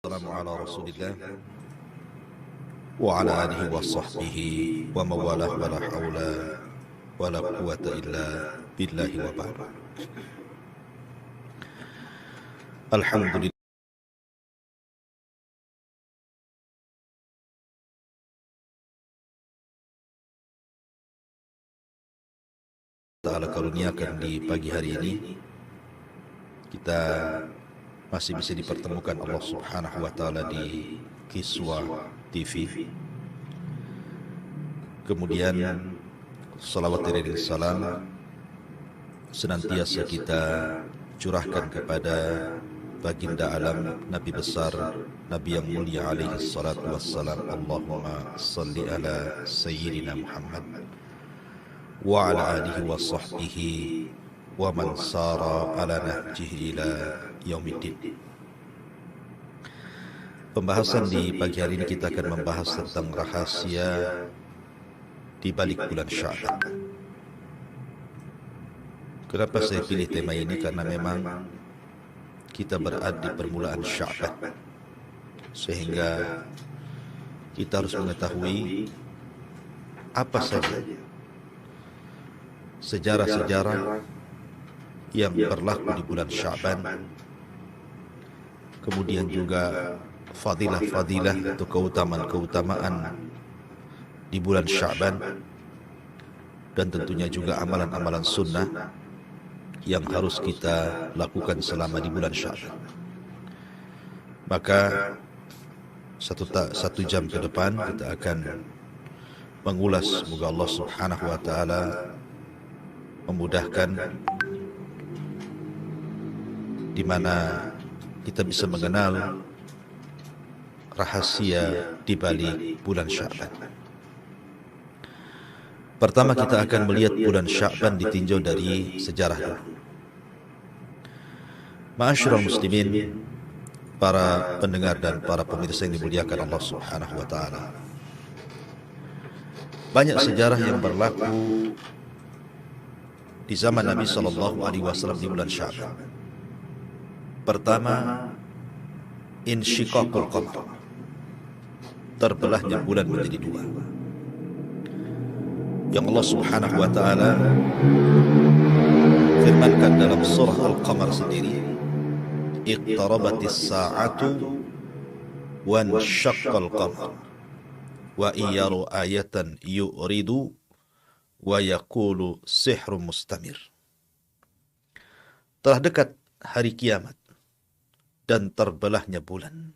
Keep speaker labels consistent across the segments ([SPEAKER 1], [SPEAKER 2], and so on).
[SPEAKER 1] Assalamu ala Rasulillah wa ala alihi wa sahbihi wa mawalah wa la hawla wa la quwata illa billahi wa ba'd. Alhamdulillah Ta'ala karuniakan di pagi hari ini kita masih bisa dipertemukan Allah Subhanahu wa Ta'ala di Kiswa TV. Kemudian salawat dan salam senantiasa kita curahkan kepada baginda alam, Nabi besar, Nabi yang mulia alaihi salatu wassalam. Allahumma salli ala Sayyidina Muhammad wa ala alihi wa sahbihi wa man sara ala nahjihi ila yaumiddin. Pembahasan di pagi hari ini kita akan membahas tentang rahasia di balik bulan Sya'ban. Kenapa saya pilih tema ini? Karena memang kita berada di permulaan Sya'ban, sehingga kita harus mengetahui apa saja sejarah-sejarah yang berlaku di bulan Sya'ban, kemudian juga fadilah-fadilah atau keutamaan-keutamaan di bulan Sya'ban, dan tentunya juga amalan-amalan sunnah yang harus kita lakukan selama di bulan Sya'ban. Maka satu jam ke depan kita akan mengulas, semoga Allah Subhanahu wa Ta'ala memudahkan, di mana kita bisa mengenal rahasia di balik bulan Sya'ban. Pertama kita akan melihat bulan Sya'ban ditinjau dari sejarah. Ma'asyiral muslimin, para pendengar dan para pemirsa yang dimuliakan Allah Subhanahu wa Ta'ala, banyak sejarah yang berlaku di zaman Nabi SAW di bulan Sya'ban. Pertama, insyiqaqul qamar, terbelahnya bulan menjadi dua, yang Allah Subhanahu wa Ta'ala firmankan dalam surah Al-Qamar sendiri, iqtarabatis sa'atu wa insyaqqal qamar wa iyaru ayatan yu'ridu wa yaqulu sihrun mustamir. Telah dekat hari kiamat dan terbelahnya bulan.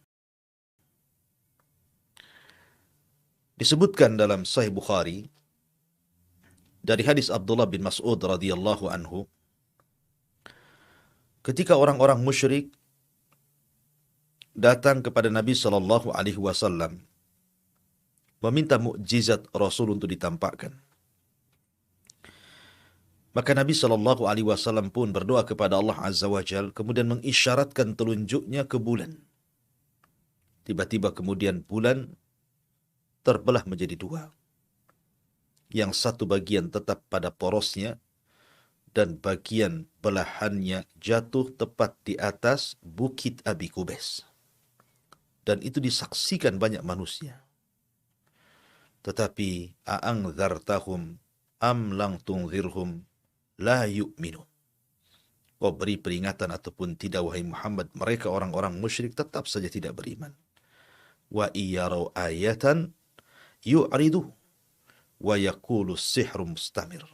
[SPEAKER 1] Disebutkan dalam Sahih Bukhari dari hadis Abdullah bin Mas'ud radhiyallahu anhu, ketika orang-orang musyrik datang kepada Nabi sallallahu alaihi wasallam meminta mukjizat Rasul untuk ditampakkan, maka Nabi sallallahu alaihi wasallam pun berdoa kepada Allah Azza wa Jalla, kemudian mengisyaratkan telunjuknya ke bulan. Tiba-tiba kemudian bulan terbelah menjadi dua, yang satu bagian tetap pada porosnya dan bagian belahannya jatuh tepat di atas bukit Abi Kubais, dan itu disaksikan banyak manusia. Tetapi a'angzartahum am lang tunzirhum la yu'minu, kau beri peringatan ataupun tidak wahai Muhammad, mereka orang-orang musyrik tetap saja tidak beriman. Wa iyarau ayatan yu'ridu wa yaqulu sihru mustamir,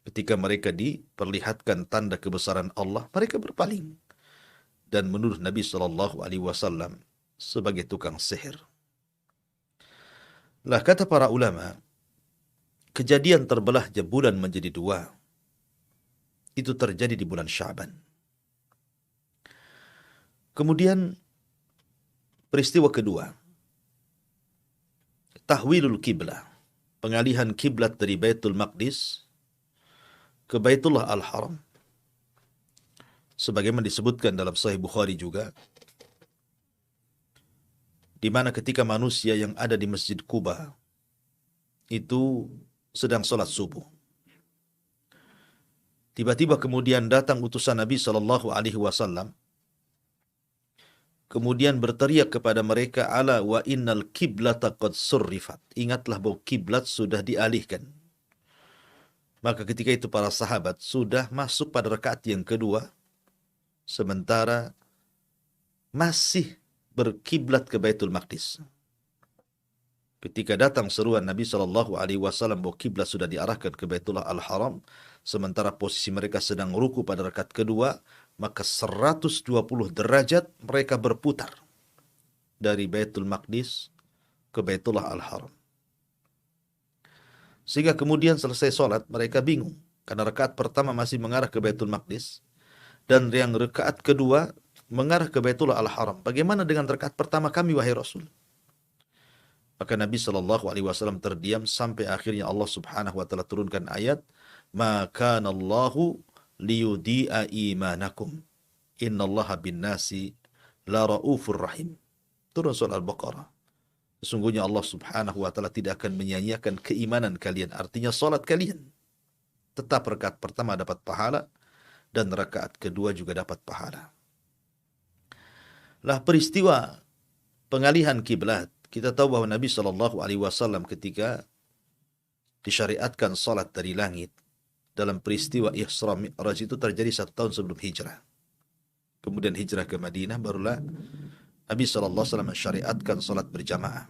[SPEAKER 1] ketika mereka diperlihatkan tanda kebesaran Allah, mereka berpaling dan menuduh Nabi sallallahu alaihi wasallam sebagai tukang sihir. Lah, kata para ulama, kejadian terbelahnya bulan menjadi dua itu terjadi di bulan Sya'ban. Kemudian peristiwa kedua, tahwilul kiblah, pengalihan kiblat dari Baitul Maqdis ke Baitullah Al-Haram. Sebagaimana disebutkan dalam Sahih Bukhari juga, di mana ketika manusia yang ada di Masjid Quba itu sedang sholat subuh, tiba-tiba kemudian datang utusan Nabi sallallahu alaihi wasallam kemudian berteriak kepada mereka, ala wa innal kiblata qad surrifat. Ingatlah bahwa kiblat sudah dialihkan. Maka ketika itu para sahabat sudah masuk pada rakaat yang kedua, sementara masih berkiblat ke Baitul Maqdis. Ketika datang seruan Nabi Shallallahu Alaihi Wasallam bahwa kiblat sudah diarahkan ke Baitullah Al-Haram, sementara posisi mereka sedang ruku pada rakaat kedua, maka 120 derajat mereka berputar dari Baitul Maqdis ke Baitullah Al-Haram. Sehingga kemudian selesai sholat, mereka bingung. Karena rakaat pertama masih mengarah ke Baitul Maqdis, dan yang rakaat kedua mengarah ke Baitullah Al-Haram. Bagaimana dengan rakaat pertama kami, wahai Rasul? Maka Nabi Shallallahu Alaihi Wasallam terdiam sampai akhirnya Allah Subhanahu Wa Taala turunkan ayat, maka Allahu liyudi'a imanakum, innallaha bin nasi la raufur rahim. Turun surah Al-Baqarah. Sesungguhnya Allah Subhanahu Wa Taala tidak akan menyia-nyiakan keimanan kalian. Artinya salat kalian. Tetap rakaat pertama dapat pahala dan rakaat kedua juga dapat pahala. Lah peristiwa pengalihan kiblat, kita tahu bahwa Nabi Shallallahu Alaihi Wasallam ketika disyariatkan salat dari langit dalam peristiwa Isra Mi'raj itu terjadi 1 tahun sebelum hijrah. Kemudian hijrah ke Madinah, barulah Nabi Shallallahu Alaihi Wasallam mensyariatkan salat berjamaah.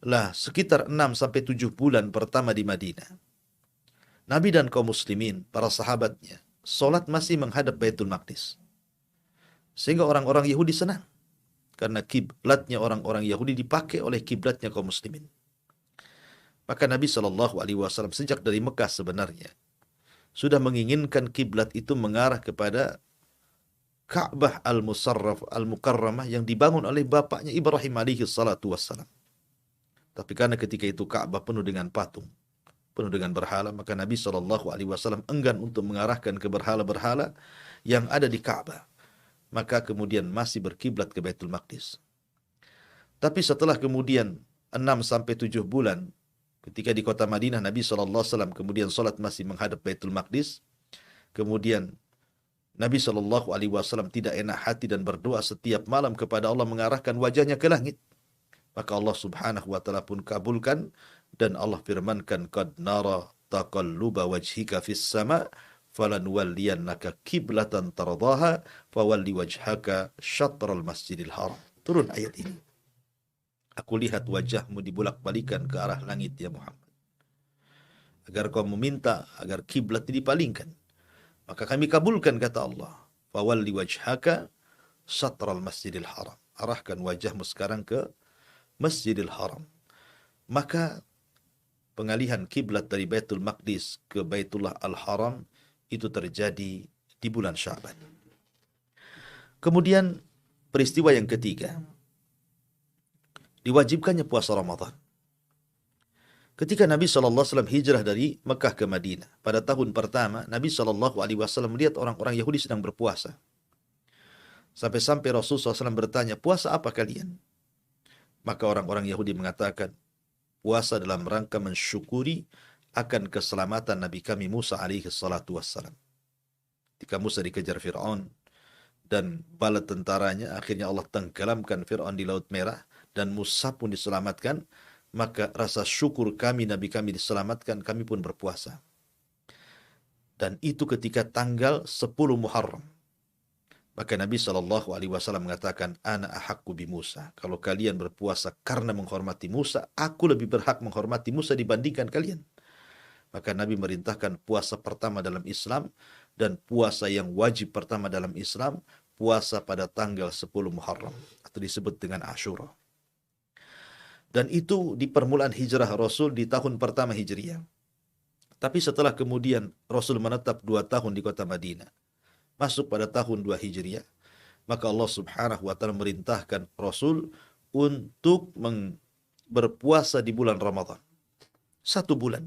[SPEAKER 1] Lah sekitar 6-7 bulan pertama di Madinah, Nabi dan kaum muslimin, para sahabatnya, salat masih menghadap Baitul Maqdis. Sehingga orang-orang Yahudi senang. Karena kiblatnya orang-orang Yahudi dipakai oleh kiblatnya kaum muslimin. Maka Nabi Shallallahu Alaihi Wasallam sejak dari Mekah sebenarnya sudah menginginkan kiblat itu mengarah kepada Ka'bah al-Musarraf al-Mukarramah yang dibangun oleh bapaknya Ibrahim alaihi salatu wassalam. Tapi karena ketika itu Ka'bah penuh dengan patung, penuh dengan berhala, maka Nabi Shallallahu Alaihi Wasallam enggan untuk mengarahkan ke berhala-berhala yang ada di Ka'bah. Maka kemudian masih berkiblat ke Baitul Maqdis. Tapi setelah kemudian 6-7 bulan, ketika di kota Madinah Nabi SAW kemudian salat masih menghadap Baitul Maqdis, kemudian Nabi SAW tidak enak hati dan berdoa setiap malam kepada Allah mengarahkan wajahnya ke langit. Maka Allah Subhanahu Wa Taala pun kabulkan dan Allah firmankan, qad nara taqalluba wajhika fis sama' falanwalliyannaka kiblatan tardaha fawalli wajhaka syatral masjidil haram. Turun ayat ini. Aku lihat wajahmu dibulak-balikan ke arah langit ya Muhammad, agar kau meminta agar kiblat dipalingkan. Maka kami kabulkan, kata Allah. Fawalli wajhaka syatral masjidil haram. Arahkan wajahmu sekarang ke Masjidil Haram. Maka pengalihan kiblat dari Baitul Maqdis ke Baitullah Al-Haram itu terjadi di bulan Sya'ban. Kemudian peristiwa yang ketiga, diwajibkannya puasa Ramadan. Ketika Nabi SAW hijrah dari Mekah ke Madinah, pada tahun pertama, Nabi SAW melihat orang-orang Yahudi sedang berpuasa. Sampai-sampai Rasulullah SAW bertanya, puasa apa kalian? Maka orang-orang Yahudi mengatakan, puasa dalam rangka mensyukuri akan keselamatan Nabi kami Musa alaihi salatu wassalam. Ketika Musa dikejar Fir'aun dan bala tentaranya, akhirnya Allah tenggelamkan Fir'aun di Laut Merah dan Musa pun diselamatkan. Maka rasa syukur kami, Nabi kami diselamatkan, kami pun berpuasa. Dan itu ketika tanggal 10 Muharram. Maka Nabi SAW mengatakan, ana ahakku bi Musa. Kalau kalian berpuasa karena menghormati Musa, aku lebih berhak menghormati Musa dibandingkan kalian. Maka Nabi merintahkan puasa pertama dalam Islam dan puasa yang wajib pertama dalam Islam, puasa pada tanggal 10 Muharram atau disebut dengan Ashura. Dan itu di permulaan hijrah Rasul di tahun pertama Hijriah. Tapi setelah kemudian Rasul menetap 2 tahun di kota Madinah, masuk pada tahun 2 Hijriah, maka Allah Subhanahu Wa Taala merintahkan Rasul untuk berpuasa di bulan Ramadan. 1 bulan.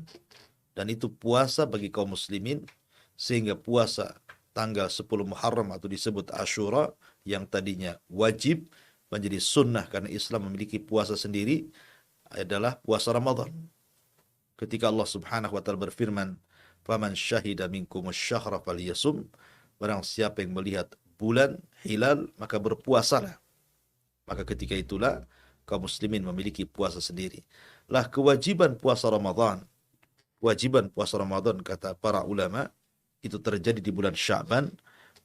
[SPEAKER 1] Dan itu puasa bagi kaum muslimin, sehingga puasa tanggal 10 Muharram atau disebut Ashura yang tadinya wajib menjadi sunnah karena Islam memiliki puasa sendiri adalah puasa Ramadan. Ketika Allah Subhanahu Wa Taala berfirman, "Faman syahida minkumus syahra falyasum." Barang siapa yang melihat bulan hilal, maka berpuasalah. Maka ketika itulah kaum muslimin memiliki puasa sendiri. Lah kewajiban puasa Ramadan kata para ulama itu terjadi di bulan Sya'ban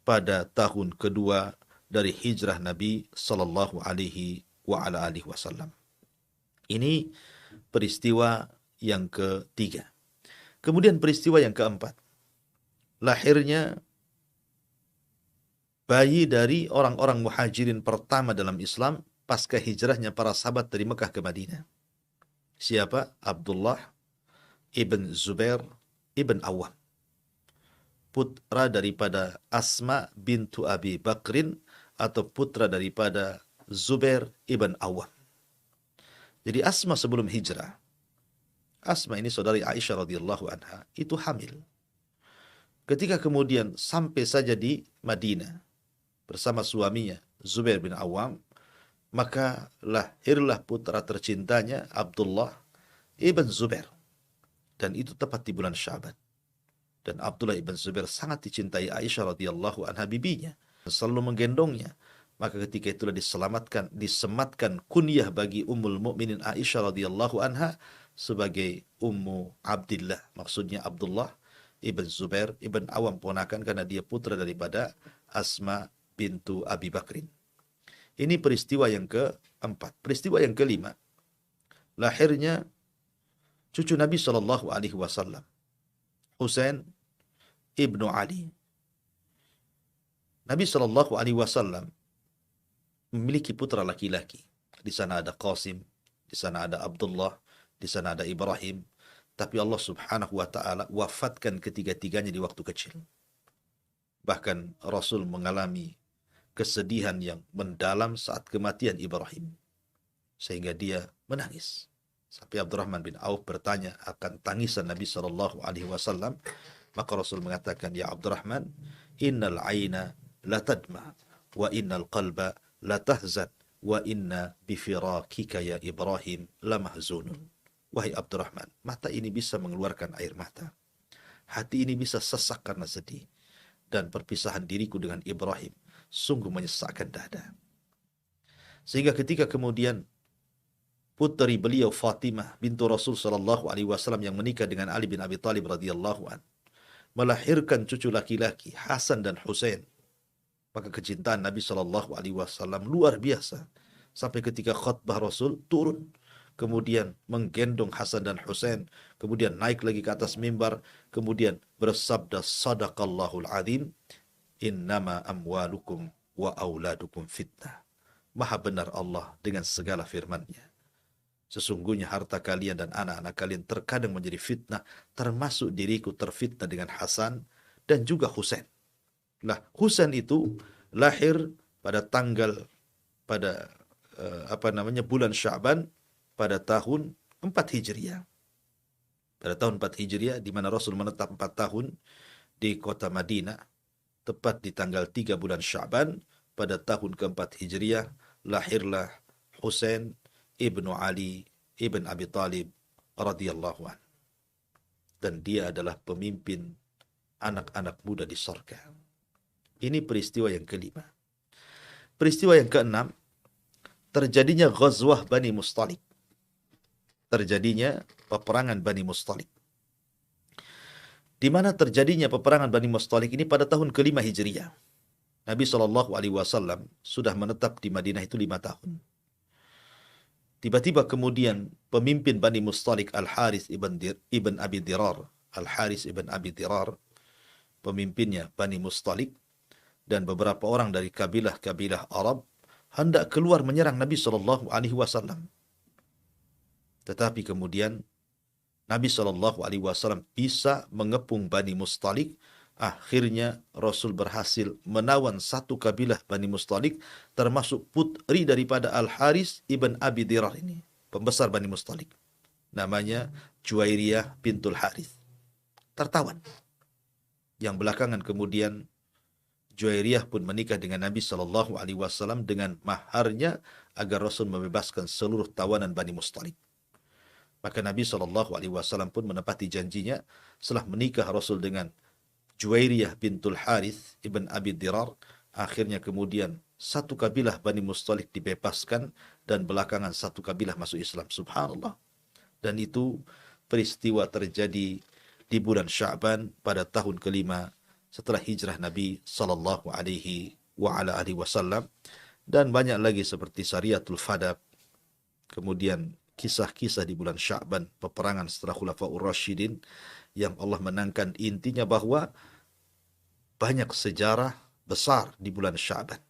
[SPEAKER 1] pada tahun kedua dari hijrah Nabi sallallahu alaihi wasallam. Ini peristiwa yang ketiga. Kemudian peristiwa yang keempat, lahirnya bayi dari orang-orang muhajirin pertama dalam Islam pasca hijrahnya para sahabat dari Mekah ke Madinah. Siapa? Abdullah ibn Zubair ibn Awam, putra daripada Asma bintu Abi Bakrin atau putra daripada Zubair ibn Awam. Jadi Asma sebelum hijrah, Asma ini saudari Aisyah radhiyallahu anha, itu hamil. Ketika kemudian sampai saja di Madinah bersama suaminya Zubair bin Awam, maka lahirlah putra tercintanya Abdullah ibn Zubair. Dan itu tepat di bulan Sya'ban. Dan Abdullah ibn Zubair sangat dicintai Aisyah radhiyallahu anha, bibinya, selalu menggendongnya. Maka ketika itulah disematkan kunyah bagi Ummul Mukminin Aisyah radhiyallahu anha sebagai Ummu Abdillah, maksudnya Abdullah ibn Zubair ibn Awam, ponakan karena dia putra daripada Asma bintu Abi Bakrin. Ini peristiwa yang keempat. Peristiwa yang kelima, lahirnya cucu Nabi Shallallahu Alaihi Wasallam, Husain ibnu Ali. Nabi Shallallahu Alaihi Wasallam memiliki putra laki-laki. Di sana ada Qasim, di sana ada Abdullah, di sana ada Ibrahim. Tapi Allah Subhanahu wa Ta'ala wafatkan ketiga-tiganya di waktu kecil. Bahkan Rasul mengalami kesedihan yang mendalam saat kematian Ibrahim, sehingga dia menangis. Sampai Abdurrahman bin Auf bertanya akan tangisan Nabi Shallallahu Alaihi Wasallam, maka Rasul mengatakan, ya Abdurrahman, innal aina la tadma, wa innal qalba la tahzan, wa inna bifirakika ya Ibrahim la mahzunun. Wahai Abdurrahman, mata ini bisa mengeluarkan air mata, hati ini bisa sesak karena sedih, dan perpisahan diriku dengan Ibrahim sungguh menyesakkan dada. Sehingga ketika kemudian putri beliau Fatimah bintu Rasul sallallahu alaihi wasallam yang menikah dengan Ali bin Abi Thalib radhiyallahu an melahirkan cucu laki-laki Hasan dan Husain, maka kecintaan Nabi sallallahu alaihi wasallam luar biasa sampai ketika khutbah Rasul turun, kemudian menggendong Hasan dan Husain, kemudian naik lagi ke atas mimbar, kemudian bersabda, sadaqallahul azim, innama amwalukum wa auladukum fitnah. Maha benar Allah dengan segala firman-Nya. Sesungguhnya harta kalian dan anak-anak kalian terkadang menjadi fitnah, termasuk diriku terfitnah dengan Hasan dan juga Husain. Nah, Husain itu lahir pada bulan Sya'ban pada tahun 4 Hijriah. Pada tahun 4 Hijriah, di mana Rasul menetap 4 tahun di kota Madinah, tepat di tanggal 3 bulan Sya'ban, pada tahun keempat Hijriah, lahirlah Husain ibnu Ali ibn Abi Thalib radhiyallahu an. Dan dia adalah pemimpin anak-anak muda di surga. Ini peristiwa yang kelima. Peristiwa yang keenam, terjadinya Ghazwah Bani Mustalik. Terjadinya peperangan Bani Mustalik. Di mana terjadinya peperangan Bani Mustalik ini pada tahun kelima Hijriah. Nabi Shallallahu Alaihi Wasallam sudah menetap di Madinah itu 5 tahun. Tiba-tiba kemudian pemimpin Bani Mustalik Al-Harith ibn Abi Dirar, Al-Harith ibn Abi Dirar, pemimpinnya Bani Mustalik, dan beberapa orang dari kabilah-kabilah Arab hendak keluar menyerang Nabi Shallallahu Alaihi Wasallam. Tetapi kemudian Nabi Shallallahu Alaihi Wasallam bisa mengepung Bani Mustalik. Akhirnya Rasul berhasil menawan satu kabilah Bani Mustalik, termasuk putri daripada Al-Harith ibn Abi Dirar ini, pembesar Bani Mustalik. Namanya Juwairiyah bintul Harith. Tertawan. Yang belakangan kemudian Juwairiyah pun menikah dengan Nabi Shallallahu Alaihi Wasallam dengan maharnya agar Rasul membebaskan seluruh tawanan Bani Mustalik. Maka Nabi Shallallahu Alaihi Wasallam pun menepati janjinya setelah menikah Rasul dengan Juwairiyah bintul Harith ibn Abi Dirar. Akhirnya kemudian satu kabilah Bani Mustalik dibebaskan dan belakangan satu kabilah masuk Islam. Subhanallah. Dan itu peristiwa terjadi di bulan Sya'ban pada tahun kelima setelah hijrah Nabi sallallahu alaihi wasallam, dan banyak lagi seperti Sariyatul Fadab, kemudian kisah-kisah di bulan Sya'ban, peperangan setelah Khulafaur Rasyidin yang Allah menangkan. Intinya bahwa banyak sejarah besar di bulan Sya'ban.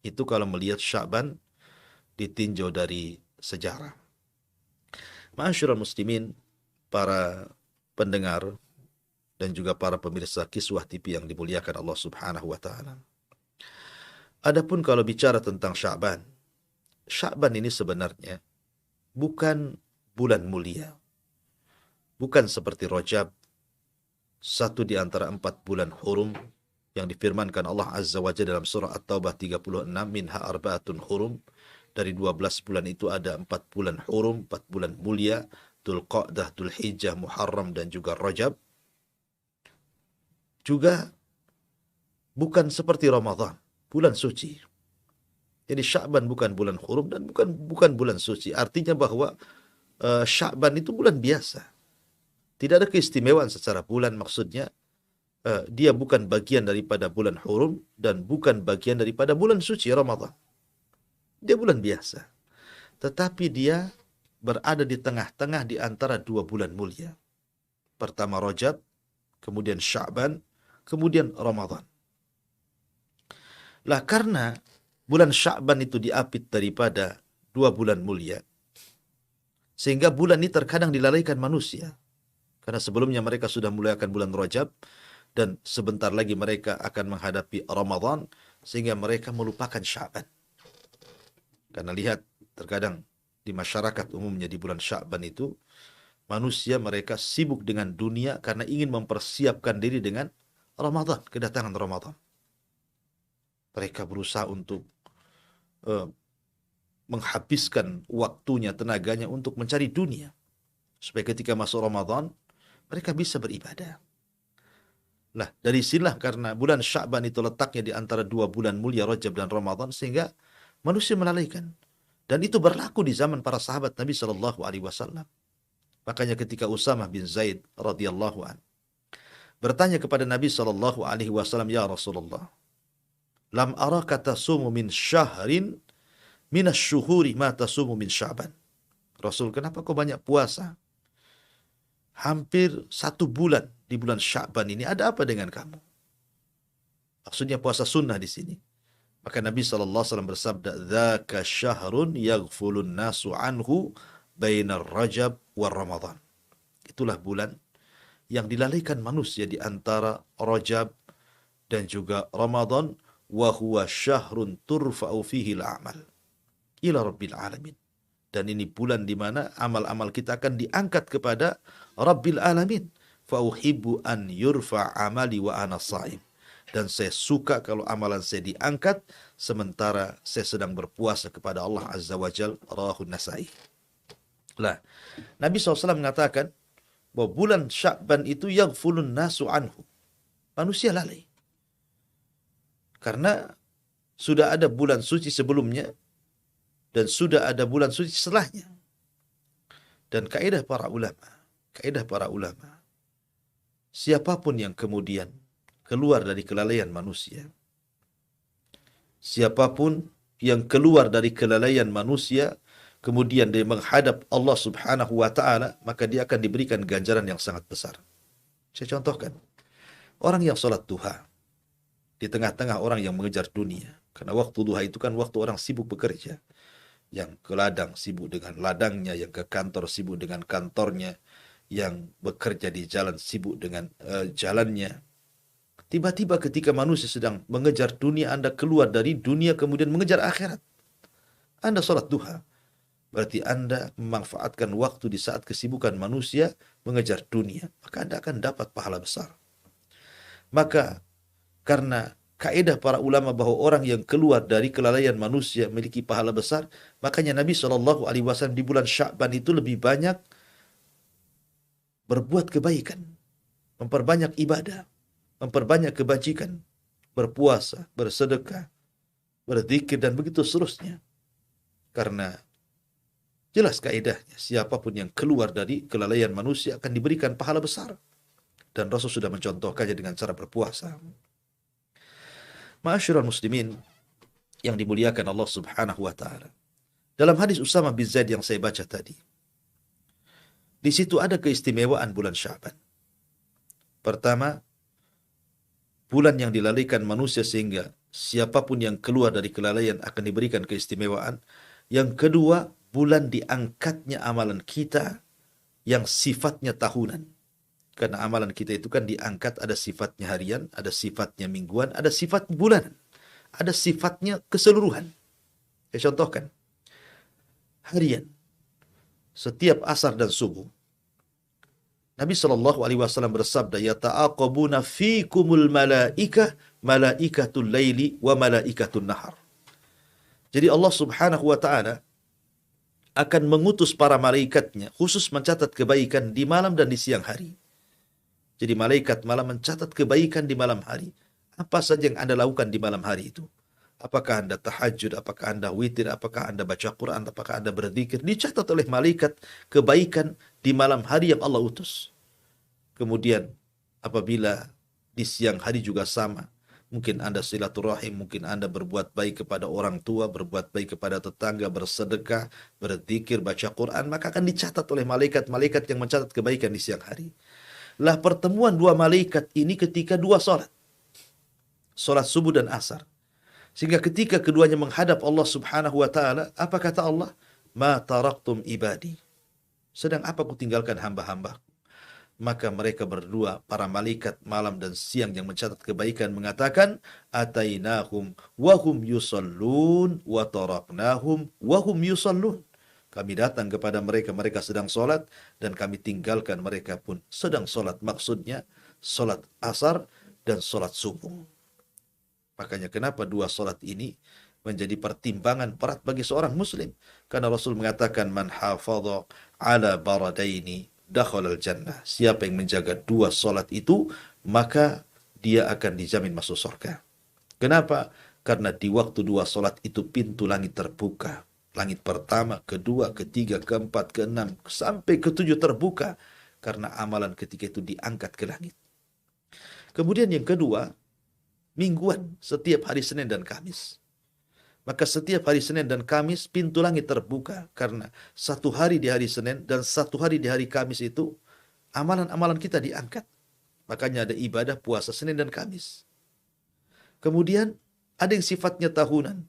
[SPEAKER 1] Itu kalau melihat Sya'ban ditinjau dari sejarah. Ma'asyiral muslimin, para pendengar dan juga para pemirsa Kiswah TV yang dimuliakan Allah Subhanahu wa taala. Adapun kalau bicara tentang Sya'ban, Sya'ban ini sebenarnya bukan bulan mulia. Bukan seperti Rajab, satu di antara 4 bulan hurum yang difirmankan Allah Azza wa Jalla dalam surah At-Taubah 36, minha arba'atun hurum. Dari 12 bulan itu ada 4 bulan hurum, 4 bulan mulia, Dzulqa'dah, Dzulhijjah, Muharram, dan juga Rajab. Juga bukan seperti Ramadan, bulan suci. Jadi Sya'ban bukan bulan hurum dan bukan bulan suci. Artinya bahwa Sya'ban itu bulan biasa. Tidak ada keistimewaan secara bulan, maksudnya dia bukan bagian daripada bulan hurum dan bukan bagian daripada bulan suci Ramadan. Dia bulan biasa. Tetapi dia berada di tengah-tengah di antara 2 bulan mulia. Pertama Rajab, kemudian Sya'ban, kemudian Ramadan. Lah karena bulan Sya'ban itu diapit daripada 2 bulan mulia, sehingga bulan ini terkadang dilalaikan manusia. Karena sebelumnya mereka sudah muliakan bulan Rajab, dan sebentar lagi mereka akan menghadapi Ramadan, sehingga mereka melupakan Sya'ban. Karena lihat, terkadang di masyarakat umumnya di bulan Sya'ban itu, manusia mereka sibuk dengan dunia karena ingin mempersiapkan diri dengan Ramadan, kedatangan Ramadan. Mereka berusaha untuk menghabiskan waktunya, tenaganya untuk mencari dunia. Supaya ketika masuk Ramadan, mereka bisa beribadah. Nah, dari sinilah karena bulan Sya'ban itu letaknya di antara 2 bulan mulia Rajab dan Ramadan, sehingga manusia melalaikan. Dan itu berlaku di zaman para sahabat Nabi sallallahu alaihi wasallam. Makanya ketika Usamah bin Zaid radhiyallahu an bertanya kepada Nabi sallallahu alaihi wasallam, "Ya Rasulullah, lam araka tasumu min syahrin minasy-syuhuri ma tasumu min Sya'ban." Rasul, kenapa kau banyak puasa? Hampir 1 bulan di bulan Sya'ban ini, ada apa dengan kamu? Maksudnya puasa sunnah di sini. Maka Nabi SAW bersabda, "Dzaka syahrun yaghfulun nasu anhu bainar Rajab war Ramadan." Itulah bulan yang dilalaikan manusia di antara Rajab dan juga Ramadan, wa huwa syahrun turfa'u fihi al-a'mal ila rabbil alamin. Dan ini bulan di mana amal-amal kita akan diangkat kepada Rabbil Alamin. Fa uhibbu an yurfa amali wa ana shaim. Dan saya suka kalau amalan saya diangkat sementara saya sedang berpuasa kepada Allah Azza wa Jal. Rawahu Nasai. Lah, Nabi SAW mengatakan bahwa bulan Sya'ban itu yaghfulun nasu anhu. Manusia lalai. Karena sudah ada bulan suci sebelumnya dan sudah ada bulan suci setelahnya. Dan kaidah para ulama, siapapun yang kemudian keluar dari kelalaian manusia, siapapun yang keluar dari kelalaian manusia, kemudian dia menghadap Allah Subhanahu wa ta'ala, maka dia akan diberikan ganjaran yang sangat besar. Saya contohkan, orang yang sholat duha, di tengah-tengah orang yang mengejar dunia. Karena waktu duha itu kan waktu orang sibuk bekerja. Yang ke ladang sibuk dengan ladangnya, yang ke kantor sibuk dengan kantornya, yang bekerja di jalan sibuk dengan jalannya. Tiba-tiba ketika manusia sedang mengejar dunia, Anda keluar dari dunia kemudian mengejar akhirat. Anda sholat duha, berarti Anda memanfaatkan waktu di saat kesibukan manusia mengejar dunia. Maka Anda akan dapat pahala besar. Maka karena kaidah para ulama bahwa orang yang keluar dari kelalaian manusia memiliki pahala besar, makanya Nabi SAW di bulan Sya'ban itu lebih banyak berbuat kebaikan, memperbanyak ibadah, memperbanyak kebajikan. berpuasa, bersedekah, berzikir, dan begitu seterusnya. Karena jelas kaidahnya, siapapun yang keluar dari kelalaian manusia akan diberikan pahala besar. Dan Rasul sudah mencontohkannya dengan cara berpuasa. Ma'asyiral muslimin yang dimuliakan Allah Subhanahu wa taala. Dalam hadis Usama bin Zaid yang saya baca tadi, di situ ada keistimewaan bulan Sya'ban. Pertama, bulan yang dilalaikan manusia sehingga siapapun yang keluar dari kelalaian akan diberikan keistimewaan. Yang kedua, bulan diangkatnya amalan kita yang sifatnya tahunan. Karena amalan kita itu kan diangkat, ada sifatnya harian, ada sifatnya mingguan, ada sifat bulanan, ada sifatnya keseluruhan. Saya contohkan. Harian. Setiap asar dan subuh, Nabi Shallallahu Alaihi Wasallam bersabda, "Yata'aqabuna fikumul malaikatul laili wa malaikatul nahar." Jadi Allah Subhanahu wa taala akan mengutus para malaikatnya khusus mencatat kebaikan di malam dan di siang hari. Jadi malaikat malam mencatat kebaikan di malam hari. Apa saja yang Anda lakukan di malam hari itu? Apakah Anda tahajud, apakah Anda witir, apakah Anda baca Quran, apakah Anda berzikir, dicatat oleh malaikat kebaikan di malam hari yang Allah utus. Kemudian apabila di siang hari juga sama, mungkin Anda silaturahim, mungkin Anda berbuat baik kepada orang tua, berbuat baik kepada tetangga, bersedekah, berzikir, baca Quran, maka akan dicatat oleh malaikat-malaikat yang mencatat kebaikan di siang hari. Lah pertemuan dua malaikat ini ketika dua salat subuh dan asar. Sehingga ketika keduanya menghadap Allah Subhanahu wa taala, apa kata Allah? Ma taraktum ibadi. Sedang apa ku tinggalkan hamba-hamba? Maka mereka berdua, para malaikat malam dan siang yang mencatat kebaikan mengatakan, atainahum wahum yusallun wa taraknahum wahum yusallun. Kami datang kepada mereka, mereka sedang sholat, dan kami tinggalkan mereka pun sedang sholat. Maksudnya, sholat asar dan sholat subuh. Makanya kenapa dua sholat ini menjadi pertimbangan berat bagi seorang muslim. Karena Rasul mengatakan, man hafadha ala baradaini dakhalal jannah. Siapa yang menjaga dua sholat itu, maka dia akan dijamin masuk surga. Kenapa? Karena di waktu dua sholat itu pintu langit terbuka. Langit pertama, kedua, ketiga, keempat, keenam, sampai ketujuh terbuka. Karena amalan ketika itu diangkat ke langit. Kemudian yang kedua, mingguan, setiap hari Senin dan Kamis. Maka setiap hari Senin dan Kamis pintu langit terbuka. Karena satu hari di hari Senin dan satu hari di hari Kamis itu amalan-amalan kita diangkat. Makanya ada ibadah puasa Senin dan Kamis. Kemudian ada yang sifatnya tahunan.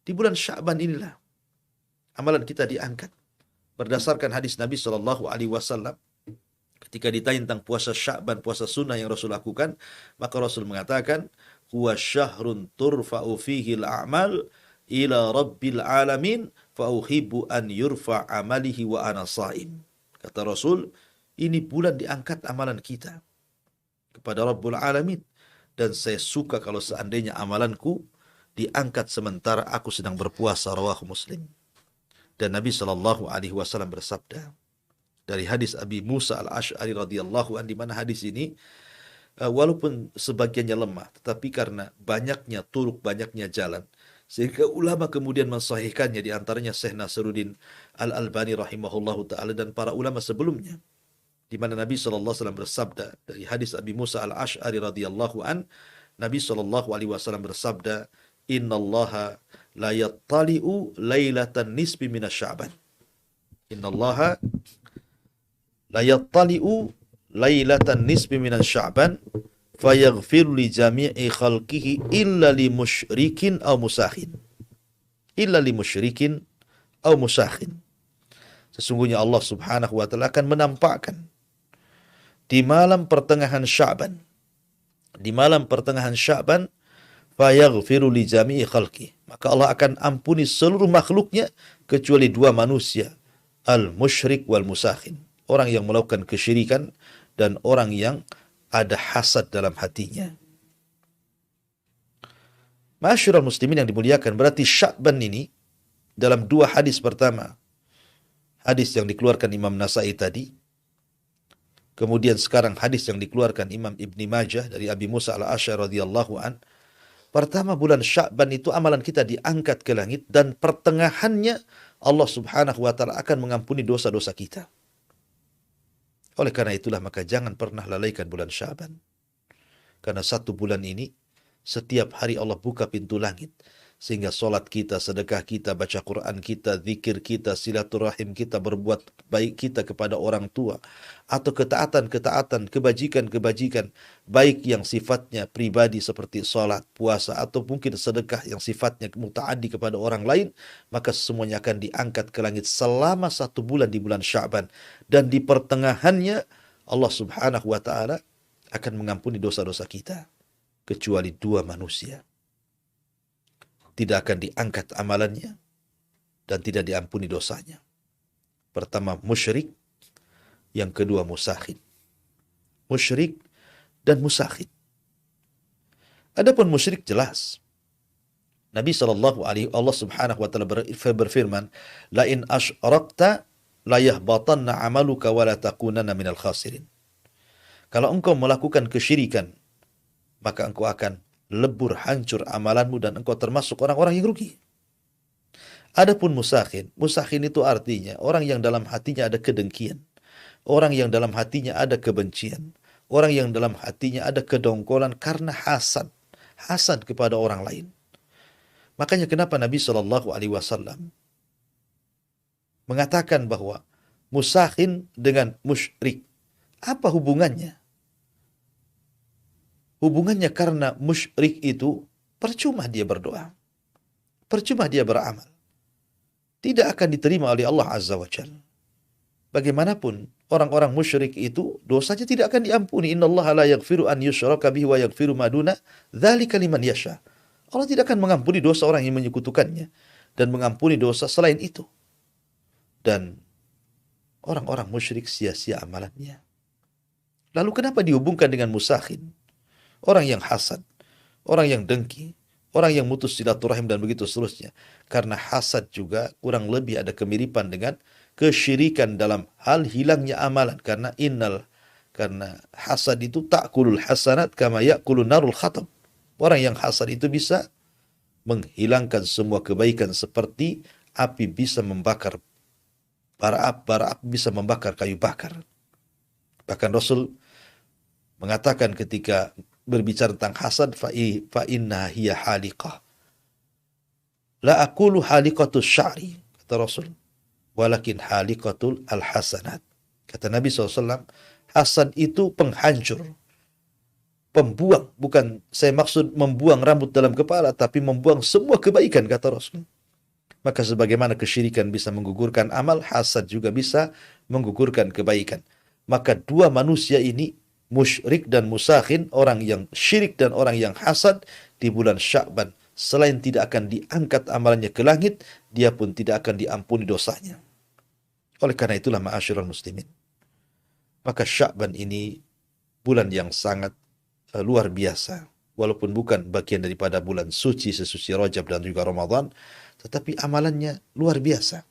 [SPEAKER 1] Di bulan Sya'ban inilah amalan kita diangkat. Berdasarkan hadis Nabi Shallallahu Alaihi Wasallam, ketika ditanya tentang puasa Sya'ban, puasa sunnah yang Rasul lakukan, maka Rasul mengatakan, huwa syahrun turfa'u fihi al-a'mal ila rabbil alamin fa uhibbu an yurfa' amalihi wa ana sha'im. Kata Rasul, ini bulan diangkat amalan kita kepada Rabbul Alamin, dan saya suka kalau seandainya amalanku diangkat sementara aku sedang berpuasa. Rawahu Muslim. Dan Nabi Shallallahu Alaihi Wasallam bersabda dari hadis Abi Musa al-Ash'ari radhiyallahu anhu, di mana hadis ini walaupun sebagiannya lemah, tetapi karena banyaknya turuk, banyaknya jalan, sehingga ulama kemudian mensahihkannya, di antaranya Syekh Nasruddin Al-Albani rahimahullahu taala dan para ulama sebelumnya, di mana Nabi sallallahu alaihi wasallam bersabda dari hadis Abi Musa al-Ash'ari radhiyallahu an, Nabi sallallahu alaihi wasallam bersabda, innallaha la yattali'u lailatan nisbi minasya'ban. Innallaha la yattali'u lailatan nisbi minasya'ban fayaghfir li jami'i khalqihi illa li musyrikin aw musakhin. Illa li musyrikin aw musakhin. Sesungguhnya Allah Subhanahu wa taala akan menampakkan di malam pertengahan Sya'ban. Di malam pertengahan Sya'ban, fayaghfiru li jami'i khalqi. Maka Allah akan ampuni seluruh makhluknya kecuali dua manusia, al-musyrik wal musakhin. Orang yang melakukan kesyirikan dan orang yang ada hasad dalam hatinya. Ma'asyiral muslimin yang dimuliakan, berarti Sya'ban ini dalam dua hadis pertama, hadis yang dikeluarkan Imam Nasai tadi, Kemudian sekarang hadis yang dikeluarkan Imam Ibni Majah dari Abi Musa al-Asy'ari radhiyallahu an. Pertama bulan Sya'ban itu amalan kita diangkat ke langit dan pertengahannya Allah Subhanahu wa taala akan mengampuni dosa-dosa kita. Oleh karena itulah maka jangan pernah lalaikan bulan Sya'ban. Karena satu bulan ini setiap hari Allah buka pintu langit. Sehingga solat kita, sedekah kita, baca Quran kita, zikir kita, silaturahim kita, berbuat baik kita kepada orang tua. Atau ketaatan-ketaatan, kebajikan-kebajikan. Baik yang sifatnya pribadi seperti solat, puasa, atau mungkin sedekah yang sifatnya muta'addi kepada orang lain. Maka semuanya akan diangkat ke langit selama satu bulan di bulan Sya'ban. Dan di pertengahannya Allah Subhanahu wa ta'ala akan mengampuni dosa-dosa kita. Kecuali dua manusia. Tidak akan diangkat amalannya dan tidak diampuni dosanya. Pertama musyrik, yang kedua musakhin. Musyrik dan musakhin. Adapun musyrik jelas. Nabi Allah Subhanahu wa taala berfirman, "La in asyrakta la yahbatanna 'amaluka wa la takunanna minal khasirin." Kalau engkau melakukan kesyirikan, maka engkau akan lebur, hancur amalanmu dan engkau termasuk orang-orang yang rugi. Adapun musakhin itu artinya orang yang dalam hatinya ada kedengkian, orang yang dalam hatinya ada kebencian, orang yang dalam hatinya ada kedongkolan karena hasad kepada orang lain. Makanya kenapa Nabi Shallallahu Alaihi Wasallam mengatakan bahwa musakhin dengan musyrik, apa hubungannya? Hubungannya karena musyrik itu percuma dia berdoa. Percuma dia beramal. Tidak akan diterima oleh Allah Azza wa Jalla. Bagaimanapun orang-orang musyrik itu dosanya tidak akan diampuni. Innallaha la yaghfiru an yushraka bihi wa yaghfiru ma duna dzalika liman yasha. Allah tidak akan mengampuni dosa orang yang menyekutukannya dan mengampuni dosa selain itu. Dan orang-orang musyrik sia-sia amalannya. Lalu kenapa dihubungkan dengan musakhin? Orang yang hasad, orang yang dengki, orang yang mutus silaturahim dan begitu seterusnya. Karena hasad juga kurang lebih ada kemiripan dengan kesyirikan dalam hal hilangnya amalan. Karena hasad itu ta'kulul hasanat kama ya'kulun narul khatab. Orang yang hasad itu bisa menghilangkan semua kebaikan seperti api bisa membakar bara api bisa membakar kayu bakar. Bahkan Rasul mengatakan ketika berbicara tentang hasad, fa inna hiya haliqah. La aqulu haliqatus sya'ri, kata Rasul, walakin haliqatul al-hasanat. Kata Nabi SAW, hasad itu penghancur, pembuang. Bukan saya maksud membuang rambut dalam kepala, tapi membuang semua kebaikan, kata Rasul. Maka sebagaimana kesyirikan bisa menggugurkan amal, hasad juga bisa menggugurkan kebaikan. Maka dua manusia ini, musyrik dan musakhin, orang yang syirik dan orang yang hasad, di bulan Sya'ban, selain tidak akan diangkat amalannya ke langit, dia pun tidak akan diampuni dosanya. Oleh karena itulah ma'asyiral muslimin, maka Sya'ban ini bulan yang sangat luar biasa. Walaupun bukan bagian daripada bulan suci sesuci Rajab dan juga Ramadan, tetapi amalannya luar biasa.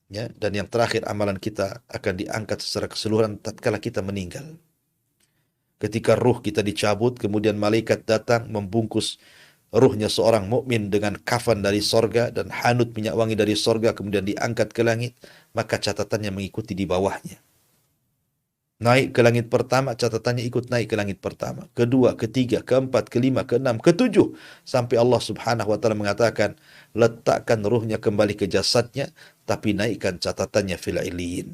[SPEAKER 1] Ya, dan yang terakhir, amalan kita akan diangkat secara keseluruhan tatkala kita meninggal. Ketika ruh kita dicabut, kemudian malaikat datang membungkus ruhnya seorang mukmin dengan kafan dari sorga dan hanut minyak wangi dari sorga, kemudian diangkat ke langit, maka catatannya mengikuti di bawahnya. Naik ke langit pertama, catatannya ikut naik ke langit pertama. Kedua, ketiga, keempat, kelima, keenam, ketujuh. Sampai Allah Subhanahu wa ta'ala mengatakan, letakkan ruhnya kembali ke jasadnya, tapi naikkan catatannya fil illiyin.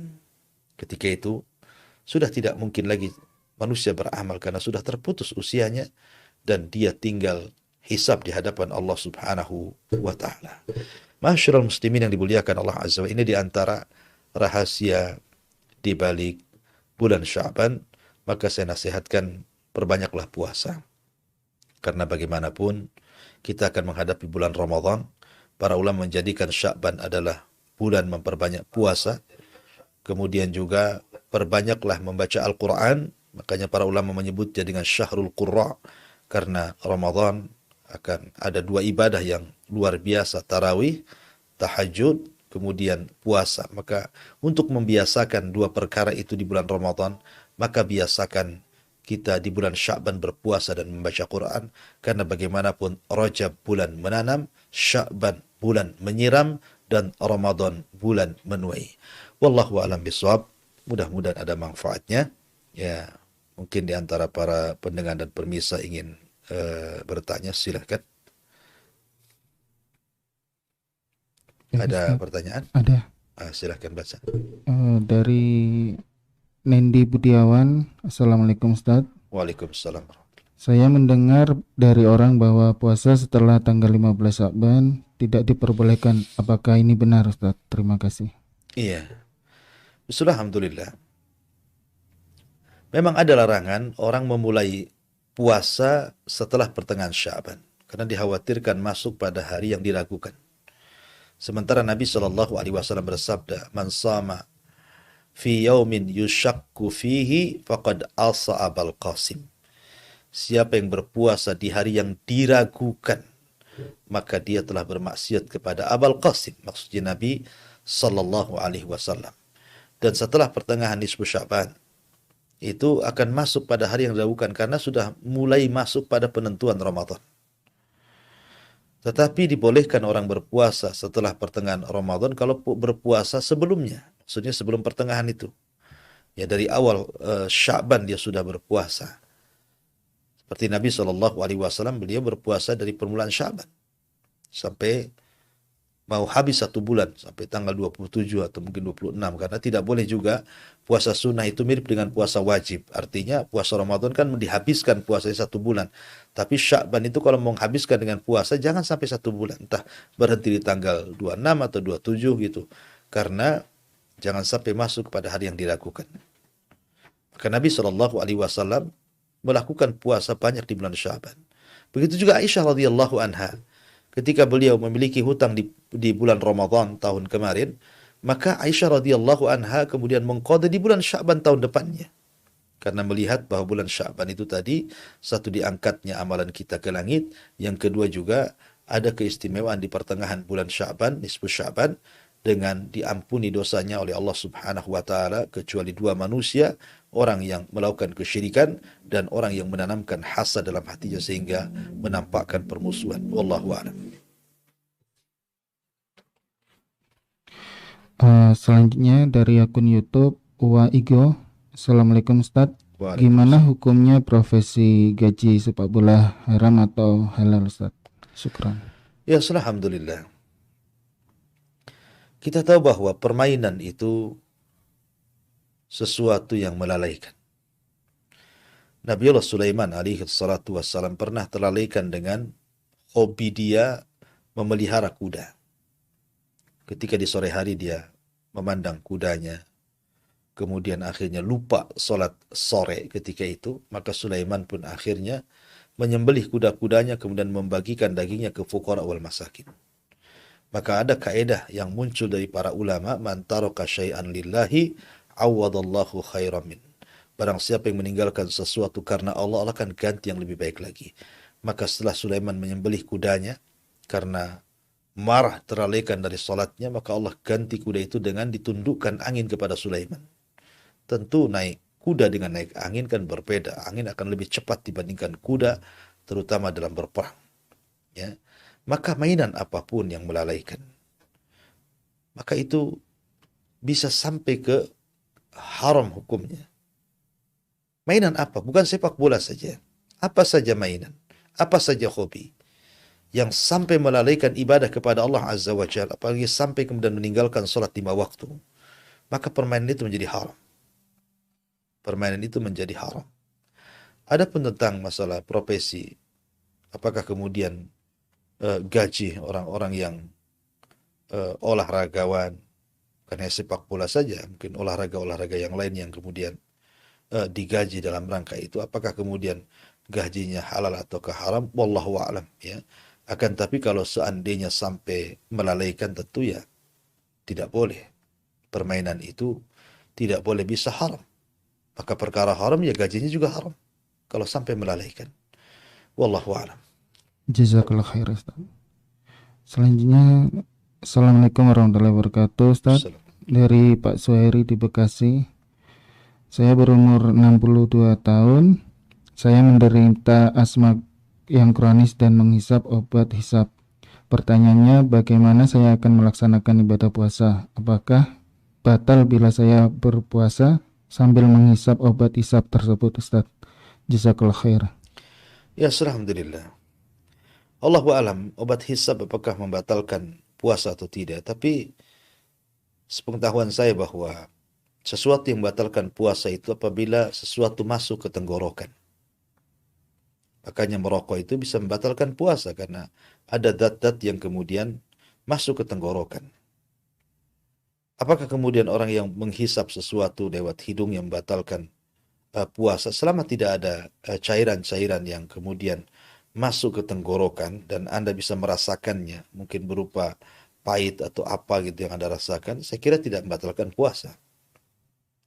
[SPEAKER 1] Ketika itu, sudah tidak mungkin lagi manusia beramal karena sudah terputus usianya dan dia tinggal hisab di hadapan Allah Subhanahu wa ta'ala. Masyarul muslimin yang dimuliakan Allah Azza wa, ini di antara rahasia di balik bulan Sya'ban. Maka saya nasihatkan, perbanyaklah puasa. Karena bagaimanapun kita akan menghadapi bulan Ramadan. Para ulama menjadikan Sya'ban adalah bulan memperbanyak puasa. Kemudian juga perbanyaklah membaca Al-Quran. Makanya para ulama menyebutnya dengan Syahrul Qurra, karena Ramadan akan ada dua ibadah yang luar biasa, tarawih, tahajud, kemudian puasa. Maka untuk membiasakan dua perkara itu di bulan Ramadan, maka biasakan kita di bulan Sya'ban berpuasa dan membaca Quran, karena bagaimanapun Rajab bulan menanam, Sya'ban bulan menyiram, dan Ramadan bulan menuai. Wallahu a'lam bishawab. Mudah-mudahan ada manfaatnya. Ya, mungkin di antara para pendengar dan pemirsa ingin bertanya, silahkan.
[SPEAKER 2] Ya,
[SPEAKER 1] Ada
[SPEAKER 2] Ustaz.
[SPEAKER 1] pertanyaan?
[SPEAKER 2] Ada.
[SPEAKER 1] Silahkan baca.
[SPEAKER 2] Dari Nendi Budiawan. Assalamualaikum Ustaz.
[SPEAKER 1] Waalaikumsalam.
[SPEAKER 2] Saya mendengar dari orang bahwa puasa setelah tanggal 15 Sya'ban tidak diperbolehkan. Apakah ini benar Ustaz? Terima kasih.
[SPEAKER 1] Iya. Bismillah, alhamdulillah. Memang ada larangan orang memulai puasa setelah pertengahan Sya'ban, karena dikhawatirkan masuk pada hari yang diragukan. Sementara Nabi Shallallahu Alaihi Wasallam bersabda, "Man sama fi yaumin yushakku fihi faqad asa Abul Qasim." Siapa yang berpuasa di hari yang diragukan, maka dia telah bermaksiat kepada Abul Qasim, maksudnya Nabi Sallallahu Alaihi Wasallam. Dan setelah pertengahan nisfu Sya'ban, itu akan masuk pada hari yang diragukan, karena sudah mulai masuk pada penentuan Ramadan. Tetapi dibolehkan orang berpuasa setelah pertengahan Ramadan kalau berpuasa sebelumnya, maksudnya sebelum pertengahan itu. Ya, dari awal Sya'ban dia sudah berpuasa. Seperti Nabi Shallallahu Alaihi Wasallam, beliau berpuasa dari permulaan Sya'ban sampai mau habis 1 bulan, sampai tanggal 27 atau mungkin 26, karena tidak boleh juga puasa sunnah itu mirip dengan puasa wajib. Artinya puasa Ramadan kan dihabiskan puasanya 1 bulan, tapi Sya'ban itu kalau mau menghabiskan dengan puasa jangan sampai 1 bulan, entah berhenti di tanggal 26 atau 27 gitu, karena jangan sampai masuk pada hari yang diragukan. Maka Nabi Shallallahu Alaihi Wasallam melakukan puasa banyak di bulan Sya'ban. Begitu juga Aisyah radhiyallahu anha, ketika beliau memiliki hutang di bulan Ramadan tahun kemarin, maka Aisyah radhiyallahu anha kemudian mengqada di bulan Sya'ban tahun depannya. Karena melihat bahwa bulan Sya'ban itu tadi, satu, diangkatnya amalan kita ke langit, yang kedua juga ada keistimewaan di pertengahan bulan Sya'ban, nisfu Sya'ban, dengan diampuni dosanya oleh Allah Subhanahu wa taala, kecuali dua manusia, orang yang melakukan kesyirikan dan orang yang menanamkan hasad dalam hatinya sehingga menampakkan permusuhan. Wallahu a'lam.
[SPEAKER 2] Selanjutnya dari akun YouTube Uwa Igo. Assalamualaikum Ustaz. Gimana
[SPEAKER 1] Waalaikumsalam.
[SPEAKER 2] hukumnya profesi gaji sepak bola, haram atau halal Ustaz? Syukran.
[SPEAKER 1] Ya, alhamdulillah. Kita tahu bahwa permainan itu sesuatu yang melalaikan. Nabiullah Sulaiman alaihi salatu wassalam pernah terlalaikan dengan hobi dia memelihara kuda. Ketika di sore hari dia memandang kudanya, kemudian akhirnya lupa sholat sore ketika itu, maka Sulaiman pun akhirnya menyembelih kuda-kudanya, kemudian membagikan dagingnya ke fuqara wal masakin. Maka ada kaedah yang muncul dari para ulama, man taraka syai'an lillahi awadallahu khairan min. Barang siapa yang meninggalkan sesuatu karena Allah, Allah akan ganti yang lebih baik lagi. Maka setelah Sulaiman menyembelih kudanya karena marah teralaikan dari salatnya, maka Allah ganti kuda itu dengan ditundukkan angin kepada Sulaiman. Tentu naik kuda dengan naik angin kan berbeda. Angin akan lebih cepat dibandingkan kuda, terutama dalam berperang. Ya. Maka mainan apapun yang melalaikan, maka itu bisa sampai ke haram hukumnya. Mainan apa? Bukan sepak bola saja. Apa saja mainan, apa saja hobi yang sampai melalaikan ibadah kepada Allah Azza wa Jalla, apalagi sampai kemudian meninggalkan sholat 5 waktu, maka permainan itu menjadi haram. Permainan itu menjadi haram. Adapun tentang masalah profesi, apakah kemudian gaji orang-orang yang olahragawan, bukan hanya sepak bola saja, mungkin olahraga-olahraga yang lain yang kemudian digaji dalam rangka itu, apakah kemudian gajinya halal ataukah haram? Wallahu a'lam, ya. Akan tapi kalau seandainya sampai melalaikan, tentu ya tidak boleh. Permainan itu tidak boleh bisa haram. Maka perkara haram ya gajinya juga haram kalau sampai melalaikan. Wallahu a'lam.
[SPEAKER 2] Jazakallah khair Ustaz. Selanjutnya Assalamualaikum warahmatullahi wabarakatuh, Ustaz.
[SPEAKER 1] Salam.
[SPEAKER 2] Dari Pak Suhairi di Bekasi. Saya berumur 62 tahun. Saya menderita asma yang kronis dan menghisap obat hisap. Pertanyaannya, bagaimana saya akan melaksanakan ibadah puasa? Apakah batal bila saya berpuasa sambil menghisap obat hisap tersebut, Ustaz? Jazakallah khair.
[SPEAKER 1] Ya, alhamdulillah. Allahu alam, obat hisab apakah membatalkan puasa atau tidak. Tapi sepengetahuan saya bahwa sesuatu yang membatalkan puasa itu apabila sesuatu masuk ke tenggorokan. Makanya merokok itu bisa membatalkan puasa karena ada zat-zat yang kemudian masuk ke tenggorokan. Apakah kemudian orang yang menghisap sesuatu lewat hidung yang membatalkan puasa selama tidak ada cairan-cairan yang kemudian masuk ke tenggorokan dan Anda bisa merasakannya, mungkin berupa pahit atau apa gitu yang Anda rasakan, saya kira tidak membatalkan puasa.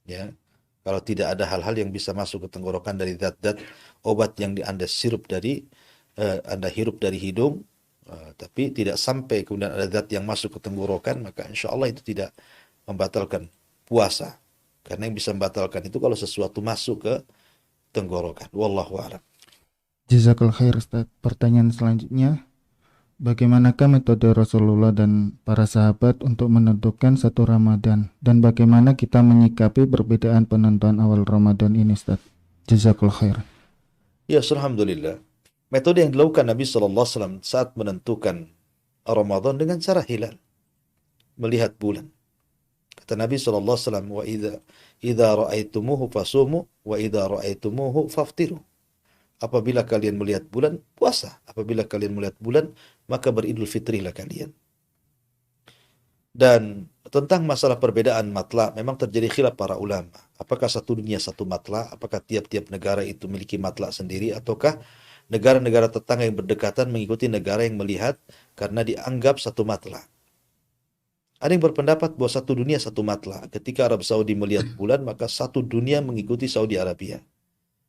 [SPEAKER 1] Ya. Kalau tidak ada hal-hal yang bisa masuk ke tenggorokan dari zat-zat obat yang Anda Anda hirup dari hidung, tapi tidak sampai kemudian ada zat yang masuk ke tenggorokan, maka insya Allah itu tidak membatalkan puasa. Karena yang bisa membatalkan itu kalau sesuatu masuk ke tenggorokan. Wallahu a'lam.
[SPEAKER 2] Jazakallah khair, Ustaz. Pertanyaan selanjutnya, bagaimanakah metode Rasulullah dan para sahabat untuk menentukan satu Ramadan? Dan bagaimana kita menyikapi perbedaan penentuan awal Ramadan ini, Ustaz? Jazakallah khair.
[SPEAKER 1] Ya, alhamdulillah. Metode yang dilakukan Nabi SAW saat menentukan Ramadan dengan cara hilal. Melihat bulan. Kata Nabi SAW, wa idza ra'aitumuhu fasumu wa idza ra'aitumuhu faftiru. Apabila kalian melihat bulan, puasa. Apabila kalian melihat bulan, maka beridul fitrilah kalian. Dan tentang masalah perbedaan matla, memang terjadi khilaf para ulama. Apakah satu dunia satu matla? Apakah tiap-tiap negara itu memiliki matla sendiri? Ataukah negara-negara tetangga yang berdekatan mengikuti negara yang melihat karena dianggap satu matla? Ada yang berpendapat bahwa satu dunia satu matla. Ketika Arab Saudi melihat bulan, maka satu dunia mengikuti Saudi Arabia.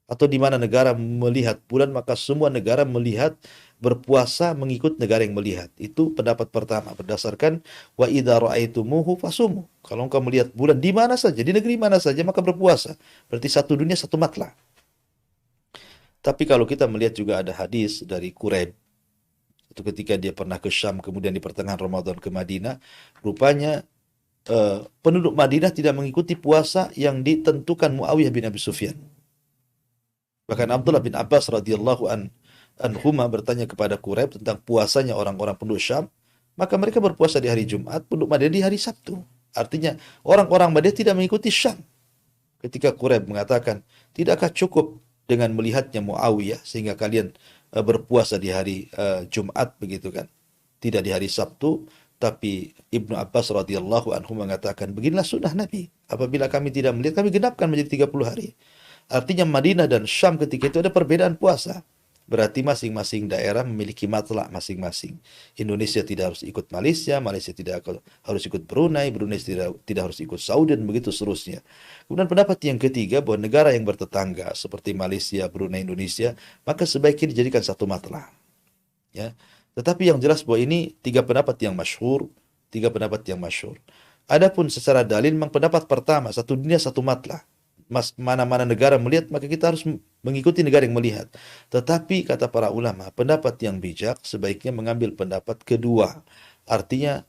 [SPEAKER 1] Atau di mana negara melihat bulan, maka semua negara melihat berpuasa mengikut negara yang melihat. Itu pendapat pertama berdasarkan wa idza ra'aitumuhu fasumu. Kalau engkau melihat bulan di mana saja, di negeri mana saja, maka berpuasa. Berarti satu dunia satu matla. Tapi kalau kita melihat juga ada hadis dari Quraib, itu ketika dia pernah ke Syam kemudian di pertengahan Ramadan ke Madinah, rupanya penduduk Madinah tidak mengikuti puasa yang ditentukan Muawiyah bin Abi Sufyan. Bahkan Abdullah bin Abbas radhiyallahu anhuma bertanya kepada Quraib tentang puasanya orang-orang penduduk Syam, maka mereka berpuasa di hari Jumat, penduduk Madinah di hari Sabtu. Artinya orang-orang Madinah tidak mengikuti Syam. Ketika Quraib mengatakan, tidakkah cukup dengan melihatnya Muawiyah sehingga kalian berpuasa di hari Jumat begitu kan? Tidak di hari Sabtu, tapi Ibnu Abbas radhiyallahu anhu mengatakan, beginilah sunnah Nabi. Apabila kami tidak melihat, kami genapkan menjadi 30 hari. Artinya Madinah dan Syam ketika itu ada perbedaan puasa. Berarti masing-masing daerah memiliki matla masing-masing. Indonesia tidak harus ikut Malaysia, Malaysia tidak harus ikut Brunei, Brunei tidak harus ikut Saudi, dan begitu seterusnya. Kemudian pendapat yang ketiga bahwa negara yang bertetangga seperti Malaysia, Brunei, Indonesia, maka sebaiknya dijadikan satu matla. Ya. Tetapi yang jelas bahwa ini tiga pendapat yang masyhur, Adapun secara dalil memang pendapat pertama, satu dunia satu matla. Mana-mana negara melihat, maka kita harus mengikuti negara yang melihat. Tetapi kata para ulama, pendapat yang bijak sebaiknya mengambil pendapat kedua. Artinya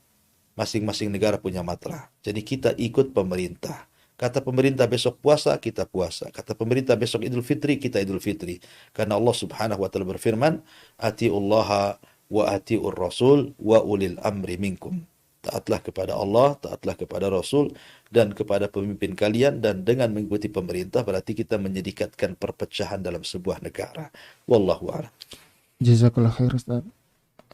[SPEAKER 1] masing-masing negara punya matla. Jadi kita ikut pemerintah. Kata pemerintah besok puasa, kita puasa. Kata pemerintah besok Idul Fitri, kita Idul Fitri. Karena Allah Subhanahu wa taala berfirman, "Atiullaha wa atiur rasul wa ulil amri minkum." Taatlah kepada Allah, taatlah kepada Rasul, dan kepada pemimpin kalian, dan dengan mengikuti pemerintah berarti kita menyedikatkan perpecahan dalam sebuah negara. Wallahu a'lam.
[SPEAKER 2] Jazakallah khair, Ustaz.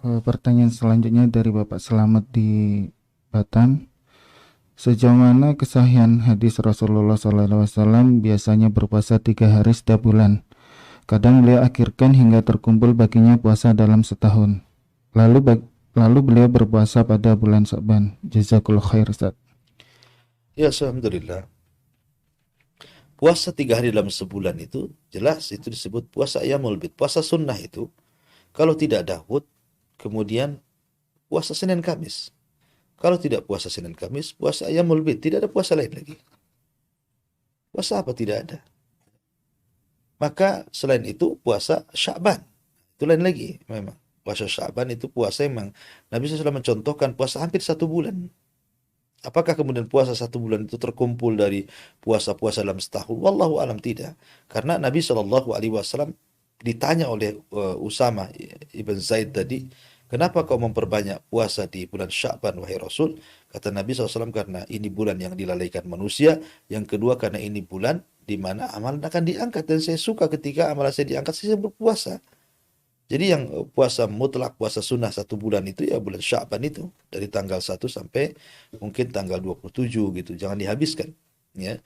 [SPEAKER 2] Pertanyaan selanjutnya dari Bapak Selamat di Batam. Sejauh mana kesahihan hadis Rasulullah SAW biasanya berpuasa 3 hari setiap bulan? Kadang beliau akhirkan hingga terkumpul baginya puasa dalam setahun. Lalu beliau berpuasa pada bulan Sya'ban. Jazakallah khair, Ustaz.
[SPEAKER 1] Ya, alhamdulillah. Puasa 3 hari dalam sebulan itu jelas itu disebut puasa Ayyamul Bid. Puasa sunnah itu kalau tidak Daud, kemudian puasa Senin Kamis. Kalau tidak puasa Senin Kamis, puasa Ayyamul Bid, tidak ada puasa lain lagi. Puasa apa? Tidak ada. Maka selain itu puasa Sya'ban. Itu lain lagi memang. Puasa Sya'ban itu puasa yang Nabi SAW mencontohkan puasa hampir 1 bulan. Apakah kemudian puasa 1 bulan itu terkumpul dari puasa-puasa dalam setahun? Wallahu alam tidak. Karena Nabi SAW ditanya oleh Usama ibn Zaid tadi, kenapa kau memperbanyak puasa di bulan Sya'ban wahai Rasul? Kata Nabi SAW, karena ini bulan yang dilalaikan manusia. Yang kedua, karena ini bulan di mana amalan akan diangkat. Dan saya suka ketika amalan saya diangkat, saya berpuasa. Jadi yang puasa mutlak, puasa sunnah 1 bulan itu ya bulan Sya'ban itu. Dari tanggal 1 sampai mungkin tanggal 27 gitu. Jangan dihabiskan. Ya.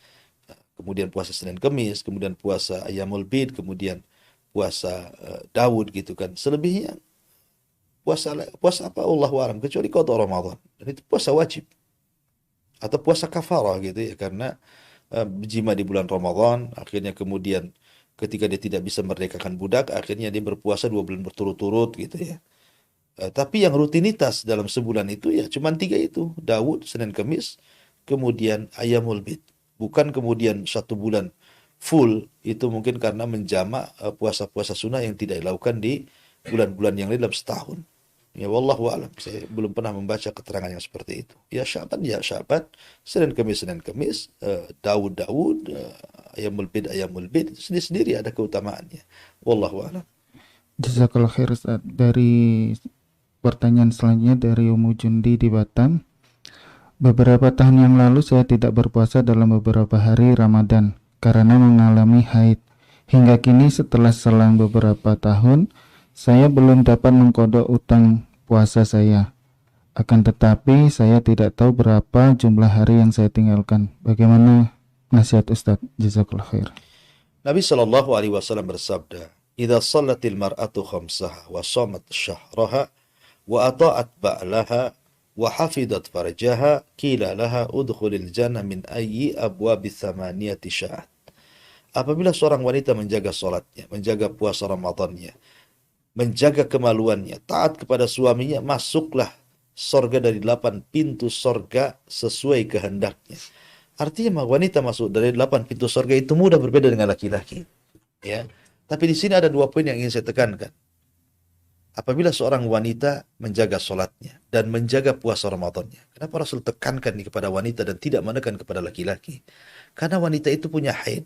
[SPEAKER 1] Kemudian puasa Senin Kemis, kemudian puasa Ayyamul Bid, kemudian puasa Daud gitu kan. Selebihnya puasa apa Allahu a'lam, kecuali qada Ramadan. Dan itu puasa wajib. Atau puasa kafarah gitu ya. Karena berjima di bulan Ramadan, akhirnya kemudian ketika dia tidak bisa merdekakan budak, akhirnya dia berpuasa 2 bulan berturut-turut gitu ya. Tapi yang rutinitas dalam sebulan itu ya cuma 3 itu. Daud, Senin Kemis, kemudian Ayyamul Bid. Bukan kemudian 1 bulan full, itu mungkin karena menjamak puasa-puasa sunnah yang tidak dilakukan di bulan-bulan yang lain dalam setahun. Ya wallahu a'lam. Saya belum pernah membaca keterangan yang seperti itu. Ya Sya'ban, Senin Kemis, Daud, Ayyamul Bid, sendiri-sendiri ada keutamaannya. Wallahu a'lam.
[SPEAKER 2] Jazakallah khair Ustaz. Dari pertanyaan selanjutnya dari Umu Jundi di Batam. Beberapa tahun yang lalu saya tidak berpuasa dalam beberapa hari Ramadan karena mengalami haid. Hingga kini setelah selang beberapa tahun, saya belum dapat mengqadha utang puasa saya. Akan tetapi saya tidak tahu berapa jumlah hari yang saya tinggalkan. Bagaimana nasihat Ustaz? Jazakallah khair.
[SPEAKER 1] Nabi sallallahu alaihi wasallam bersabda, "Idza shallatil mar'atu khamsaha wa shamat syahraha wa ata'at ba'laha wa hafidat farjaha qila laha udkhulil jannah min ayyi abwabis thamaniyati sya'at." Apabila seorang wanita menjaga salatnya, menjaga puasa Ramadannya, menjaga kemaluannya, taat kepada suaminya, masuklah sorga dari 8 pintu sorga sesuai kehendaknya. Artinya wanita masuk dari 8 pintu sorga itu mudah, berbeda dengan laki-laki. Ya. Tapi di sini ada 2 poin yang ingin saya tekankan. Apabila seorang wanita menjaga sholatnya dan menjaga puasa Ramadannya, kenapa Rasul tekankan ini kepada wanita dan tidak menekan kepada laki-laki? Karena wanita itu punya haid.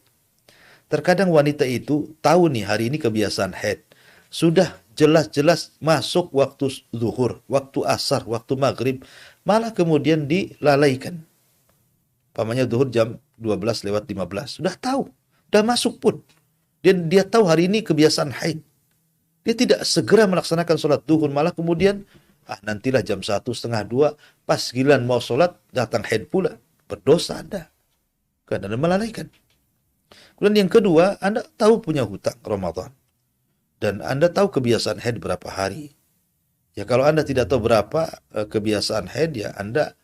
[SPEAKER 1] Terkadang wanita itu tahu nih hari ini kebiasaan haid. Sudah jelas-jelas masuk waktu zuhur, waktu asar, waktu maghrib, malah kemudian dilalaikan. Pamannya zuhur jam 12:15. Sudah tahu, sudah masuk pun. Dia tahu hari ini kebiasaan haid. Dia tidak segera melaksanakan sholat zuhur, malah kemudian nantilah jam 1, setengah 2, pas giliran mau sholat, datang haid pula. Berdosa Anda. Karena Anda melalaikan. Kemudian yang kedua, Anda tahu punya hutang Ramadan. Dan Anda tahu kebiasaan haid berapa hari. Ya kalau Anda tidak tahu berapa kebiasaan haid, ya Anda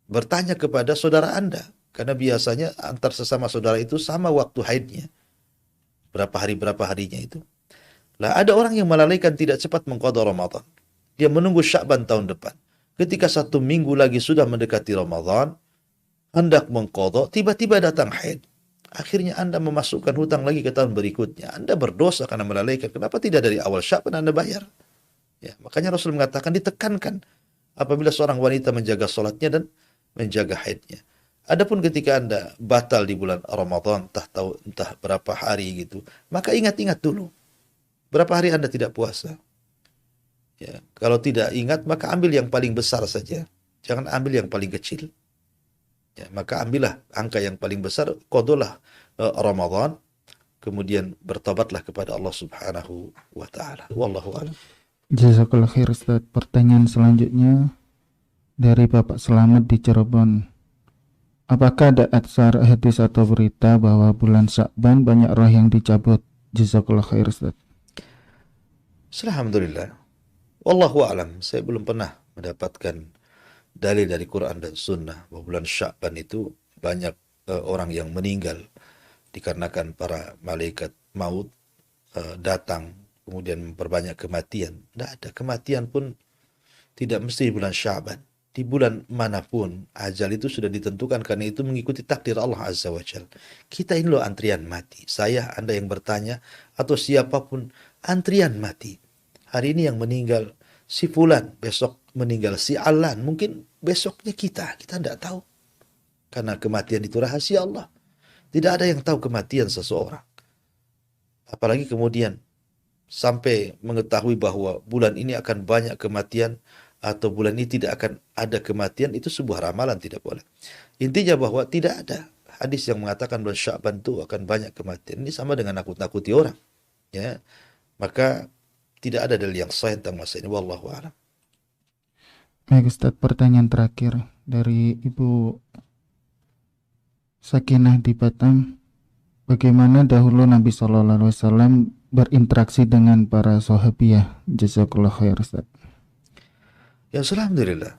[SPEAKER 1] bertanya kepada saudara Anda. Karena biasanya antar sesama saudara itu sama waktu haidnya. Berapa harinya itu. Lah ada orang yang melalaikan, tidak cepat mengqadha Ramadan. Dia menunggu Sya'ban tahun depan. Ketika 1 minggu lagi sudah mendekati Ramadan, hendak mengqadha, tiba-tiba datang haid. Akhirnya Anda memasukkan hutang lagi ke tahun berikutnya. Anda berdosa karena melalaikan. Kenapa tidak dari awal Sya'ban Anda bayar? Ya, makanya Rasul mengatakan, ditekankan apabila seorang wanita menjaga sholatnya dan menjaga haidnya. Adapun ketika Anda batal di bulan Ramadan, entah berapa hari gitu, maka ingat-ingat dulu. Berapa hari Anda tidak puasa? Ya, kalau tidak ingat, maka ambil yang paling besar saja. Jangan ambil yang paling kecil. Ya, maka ambillah angka yang paling besar, qadhalah Ramadan, kemudian bertobatlah kepada Allah Subhanahu wa taala. Wallahu a'lam.
[SPEAKER 2] Jazakallah khair Ustaz. Pertanyaan selanjutnya dari Bapak Selamat di Cirebon. Apakah ada atsar hadis atau berita bahwa bulan Sya'ban banyak roh yang dicabut? Jazakallah khair Ustaz.
[SPEAKER 1] Alhamdulillah. Wallahu a'lam. Saya belum pernah mendapatkan dalil dari Quran dan Sunnah bahwa bulan Sya'ban itu banyak orang yang meninggal dikarenakan para malaikat maut datang kemudian memperbanyak kematian. Tidak ada kematian pun Tidak mesti di bulan Sya'ban. Di bulan manapun, ajal itu sudah ditentukan karena itu mengikuti takdir Allah Azza wa Jalla. Kita ini loh antrian mati. Saya, Anda yang bertanya, atau siapapun, antrian mati. Hari ini yang meninggal si Fulan, besok meninggal si Alan. Mungkin besoknya kita tidak tahu. Karena kematian itu rahasia Allah. Tidak ada yang tahu kematian seseorang. Apalagi kemudian sampai mengetahui bahwa bulan ini akan banyak kematian atau bulan ini tidak akan ada kematian, itu sebuah ramalan, tidak boleh. Intinya bahwa tidak ada hadis yang mengatakan bulan Sya'ban itu akan banyak kematian. Ini sama dengan nakut-nakuti orang. Ya. Maka tidak ada dalil yang sahih tentang masa ini. Wallahu a'lam.
[SPEAKER 2] Baik Ustaz, pertanyaan terakhir dari Ibu Sakinah di Batam. Bagaimana dahulu Nabi SAW berinteraksi dengan para sahabiyah? Jazakallah khair Ustaz.
[SPEAKER 1] Ya, alhamdulillah.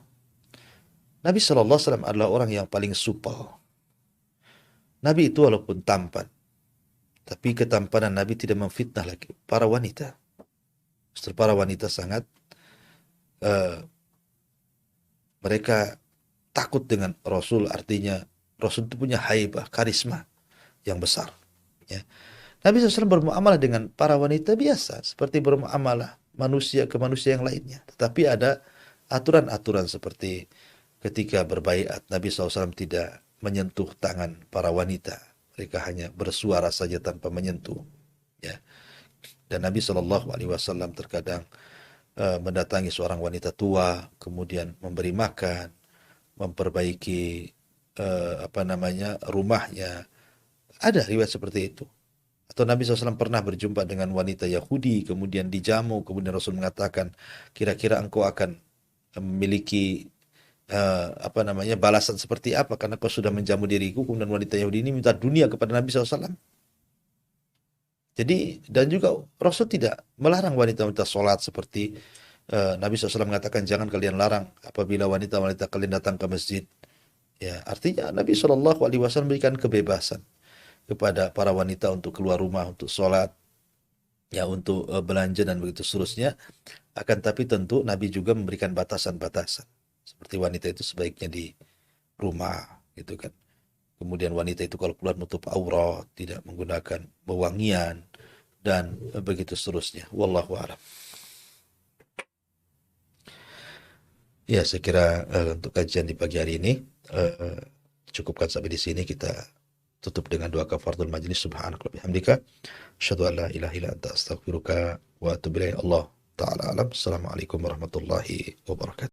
[SPEAKER 1] Nabi SAW adalah orang yang paling supel. Nabi itu walaupun tampan, tapi ketampanan Nabi tidak memfitnah lagi para wanita. Justru para wanita sangat mereka takut dengan Rasul, artinya Rasul itu punya haibah, karisma yang besar. Ya. Nabi SAW bermuamalah dengan para wanita biasa, seperti bermuamalah manusia ke manusia yang lainnya. Tetapi ada aturan-aturan seperti ketika berbaiat, Nabi SAW tidak menyentuh tangan para wanita. Mereka hanya bersuara saja tanpa menyentuh. Ya. Dan Nabi SAW terkadang mendatangi seorang wanita tua, kemudian memberi makan, memperbaiki rumahnya. Ada riwayat seperti itu. Atau Nabi SAW pernah berjumpa dengan wanita Yahudi, kemudian dijamu, kemudian Rasul mengatakan, kira-kira engkau akan memiliki balasan seperti apa karena kau sudah menjamu diriku. Kemudian wanita Yahudi ini minta dunia kepada Nabi SAW. Jadi, dan juga Rasul tidak melarang wanita-wanita sholat seperti Nabi SAW mengatakan jangan kalian larang apabila wanita-wanita kalian datang ke masjid. Ya, artinya Nabi SAW memberikan kebebasan kepada para wanita untuk keluar rumah, untuk sholat, ya, untuk belanja dan begitu seterusnya. Akan tapi tentu Nabi juga memberikan batasan-batasan. Seperti wanita itu sebaiknya di rumah, gitu kan. Kemudian wanita itu kalau keluar nutup aurat, tidak menggunakan wewangian, dan begitu seterusnya. Wallahu a'lam. Ya, saya kira untuk kajian di pagi hari ini cukupkan sampai di sini. Kita tutup dengan doa kafaratul majlis. Subhanaka wa bihamdika asyhadu an la ilaha illa anta astaghfiruka wa atubu ilaik. Allah taala alam. Assalamualaikum warahmatullahi wabarakatuh.